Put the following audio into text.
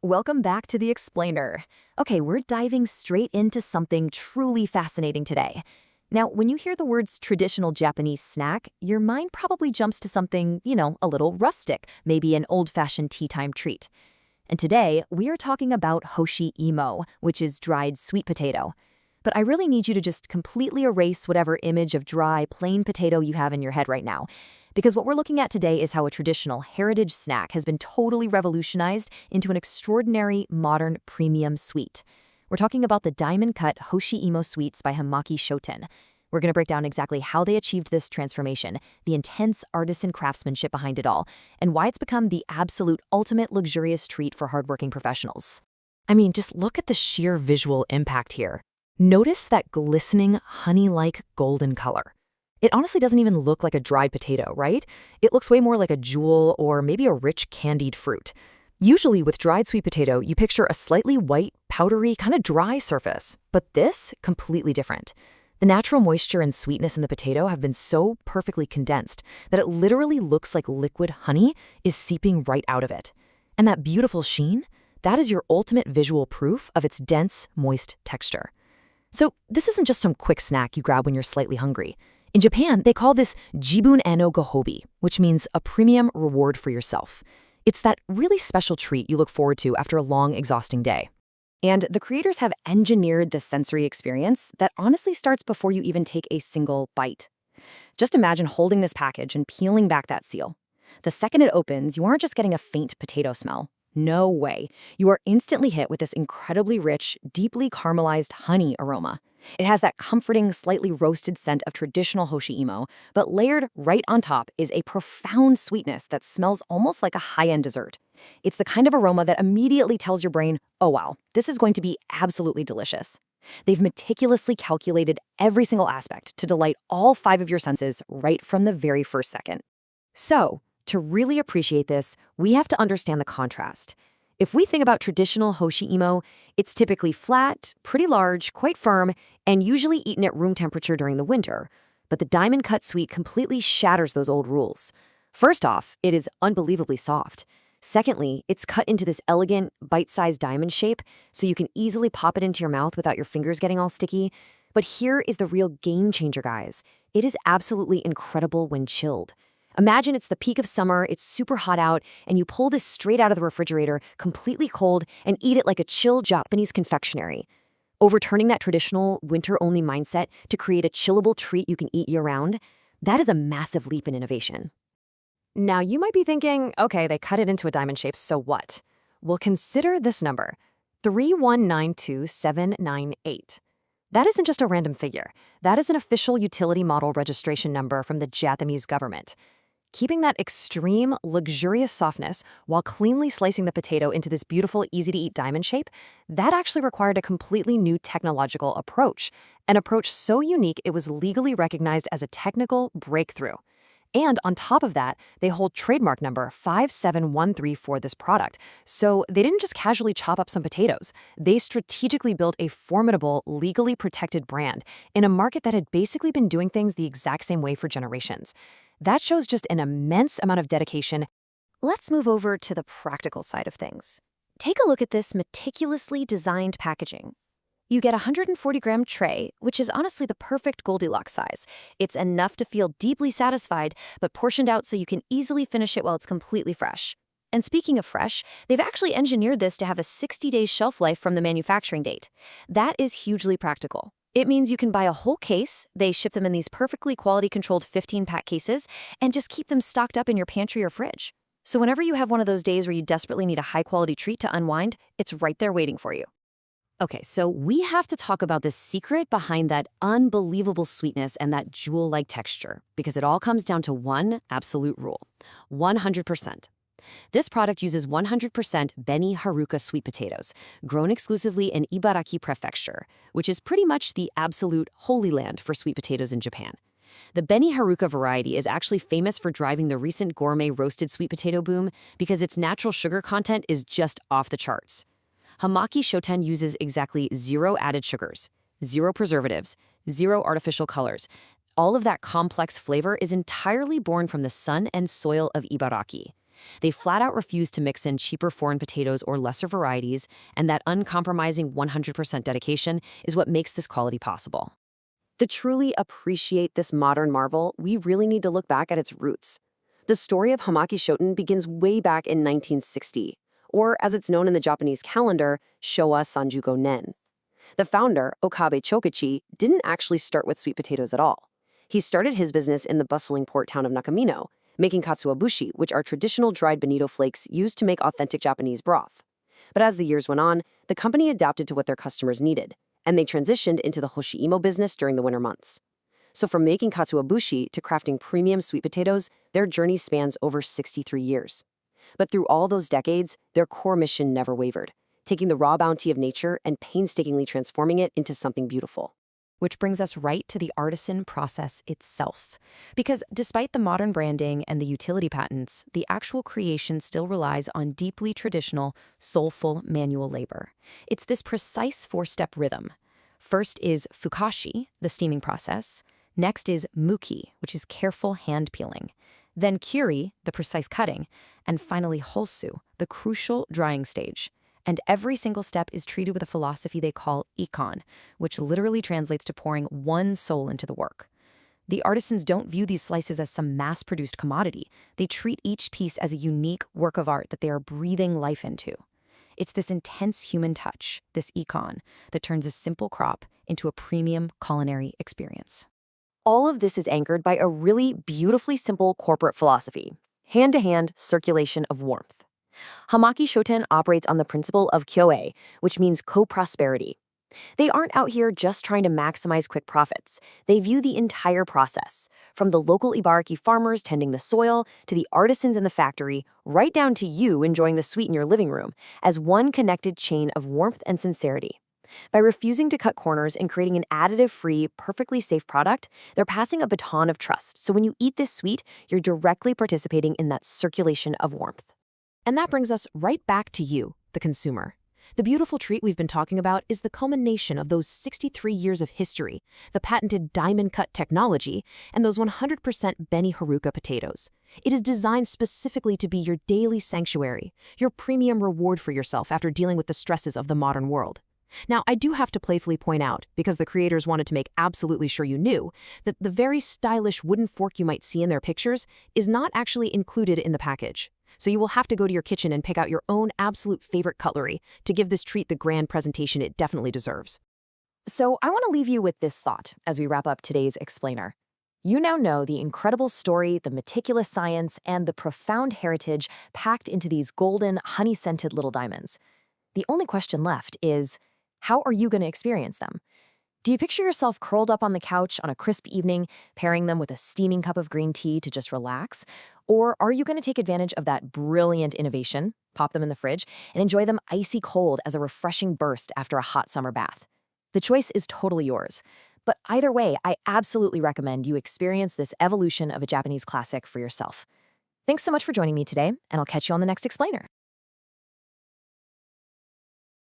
Welcome back to The Explainer. Okay, we're diving straight into something truly fascinating today. Now, when you hear the words traditional Japanese snack, your mind probably jumps to something, a little rustic, maybe an old-fashioned tea time treat. And today, we are talking about Hoshiimo, which is dried sweet potato. But I really need you to just completely erase whatever image of dry, plain potato you have in your head right now. Because what we're looking at today is how a traditional heritage snack has been totally revolutionized into an extraordinary, modern, premium sweet. We're talking about the diamond-cut Hoshiimo Sweets by Hamaki Shoten. We're going to break down exactly how they achieved this transformation, the intense artisan craftsmanship behind it all, and why it's become the absolute ultimate luxurious treat for hardworking professionals. I mean, just look at the sheer visual impact here. Notice that glistening, honey-like golden color. It honestly doesn't even look like a dried potato, right? It looks way more like a jewel or maybe a rich candied fruit. Usually with dried sweet potato, you picture a slightly white, powdery, kind of dry surface. But this, completely different. The natural moisture and sweetness in the potato have been so perfectly condensed that it literally looks like liquid honey is seeping right out of it. And that beautiful sheen, that is your ultimate visual proof of its dense, moist texture. So this isn't just some quick snack you grab when you're slightly hungry. In Japan, they call this jibun no gohobi, which means a premium reward for yourself. It's that really special treat you look forward to after a long, exhausting day. And the creators have engineered this sensory experience that honestly starts before you even take a single bite. Just imagine holding this package and peeling back that seal. The second it opens, you aren't just getting a faint potato smell. No way. You are instantly hit with this incredibly rich, deeply caramelized honey aroma. It has that comforting, slightly roasted scent of traditional Hoshiimo, but layered right on top is a profound sweetness that smells almost like a high-end dessert. It's the kind of aroma that immediately tells your brain, oh wow, this is going to be absolutely delicious. They've meticulously calculated every single aspect to delight all 5 of your senses right from the very first second. So, to really appreciate this, we have to understand the contrast. If we think about traditional Hoshiimo, it's typically flat, pretty large, quite firm, and usually eaten at room temperature during the winter. But the diamond-cut sweet completely shatters those old rules. First off, it is unbelievably soft. Secondly, it's cut into this elegant, bite-sized diamond shape, so you can easily pop it into your mouth without your fingers getting all sticky. But here is the real game changer, guys. It is absolutely incredible when chilled. Imagine it's the peak of summer, it's super hot out, and you pull this straight out of the refrigerator, completely cold, and eat it like a chill Japanese confectionery. Overturning that traditional winter-only mindset to create a chillable treat you can eat year-round, that is a massive leap in innovation. Now, you might be thinking, okay, they cut it into a diamond shape, so what? Well, consider this number, 3192798. That isn't just a random figure. That is an official utility model registration number from the Japanese government. Keeping that extreme, luxurious softness while cleanly slicing the potato into this beautiful, easy-to-eat diamond shape, that actually required a completely new technological approach, an approach so unique it was legally recognized as a technical breakthrough. And on top of that, they hold trademark number 5713 for this product. So they didn't just casually chop up some potatoes. They strategically built a formidable, legally protected brand in a market that had basically been doing things the exact same way for generations. That shows just an immense amount of dedication. Let's move over to the practical side of things. Take a look at this meticulously designed packaging. You get a 140-gram tray, which is honestly the perfect Goldilocks size. It's enough to feel deeply satisfied, but portioned out so you can easily finish it while it's completely fresh. And speaking of fresh, they've actually engineered this to have a 60-day shelf life from the manufacturing date. That is hugely practical. It means you can buy a whole case, they ship them in these perfectly quality-controlled 15-pack cases, and just keep them stocked up in your pantry or fridge. So whenever you have one of those days where you desperately need a high-quality treat to unwind, it's right there waiting for you. Okay, so we have to talk about the secret behind that unbelievable sweetness and that jewel-like texture, because it all comes down to one absolute rule: 100%. This product uses 100% Beni Haruka sweet potatoes, grown exclusively in Ibaraki Prefecture, which is pretty much the absolute holy land for sweet potatoes in Japan. The Beni Haruka variety is actually famous for driving the recent gourmet roasted sweet potato boom because its natural sugar content is just off the charts. Hamaki Shoten uses exactly 0 added sugars, 0 preservatives, 0 artificial colors. All of that complex flavor is entirely born from the sun and soil of Ibaraki. They flat out refuse to mix in cheaper foreign potatoes or lesser varieties, and that uncompromising 100% dedication is what makes this quality possible. To truly appreciate this modern marvel, we really need to look back at its roots. The story of Hamaki Shoten begins way back in 1960, or as it's known in the Japanese calendar, Showa Sanjuko Nen. The founder, Okabe Chokichi, didn't actually start with sweet potatoes at all. He started his business in the bustling port town of Nakamino, making katsuobushi, which are traditional dried bonito flakes used to make authentic Japanese broth. But as the years went on, the company adapted to what their customers needed, and they transitioned into the Hoshiimo business during the winter months. So from making katsuobushi to crafting premium sweet potatoes, their journey spans over 63 years. But through all those decades, their core mission never wavered, taking the raw bounty of nature and painstakingly transforming it into something beautiful. Which brings us right to the artisan process itself. Because despite the modern branding and the utility patents, the actual creation still relies on deeply traditional, soulful manual labor. It's this precise four-step rhythm. First is fukashi, the steaming process. Next is muki, which is careful hand peeling. Then kiri, the precise cutting. And finally hosu, the crucial drying stage. And every single step is treated with a philosophy they call ikon, which literally translates to pouring one soul into the work. The artisans don't view these slices as some mass-produced commodity. They treat each piece as a unique work of art that they are breathing life into. It's this intense human touch, this ikon, that turns a simple crop into a premium culinary experience. All of this is anchored by a really beautifully simple corporate philosophy: hand-to-hand circulation of warmth. Hamaki Shoten operates on the principle of kyoei, which means co-prosperity. They aren't out here just trying to maximize quick profits. They view the entire process, from the local Ibaraki farmers tending the soil to the artisans in the factory, right down to you enjoying the sweet in your living room, as one connected chain of warmth and sincerity. By refusing to cut corners and creating an additive-free, perfectly safe product, they're passing a baton of trust. So when you eat this sweet, you're directly participating in that circulation of warmth. And that brings us right back to you, the consumer. The beautiful treat we've been talking about is the culmination of those 63 years of history, the patented diamond-cut technology, and those 100% Beni Haruka potatoes. It is designed specifically to be your daily sanctuary, your premium reward for yourself after dealing with the stresses of the modern world. Now, I do have to playfully point out, because the creators wanted to make absolutely sure you knew, that the very stylish wooden fork you might see in their pictures is not actually included in the package. So you will have to go to your kitchen and pick out your own absolute favorite cutlery to give this treat the grand presentation it definitely deserves. So I want to leave you with this thought as we wrap up today's explainer. You now know the incredible story, the meticulous science, and the profound heritage packed into these golden, honey-scented little diamonds. The only question left is, how are you going to experience them? Do you picture yourself curled up on the couch on a crisp evening, pairing them with a steaming cup of green tea to just relax? Or are you going to take advantage of that brilliant innovation, pop them in the fridge, and enjoy them icy cold as a refreshing burst after a hot summer bath? The choice is totally yours. But either way, I absolutely recommend you experience this evolution of a Japanese classic for yourself. Thanks so much for joining me today, and I'll catch you on the next explainer.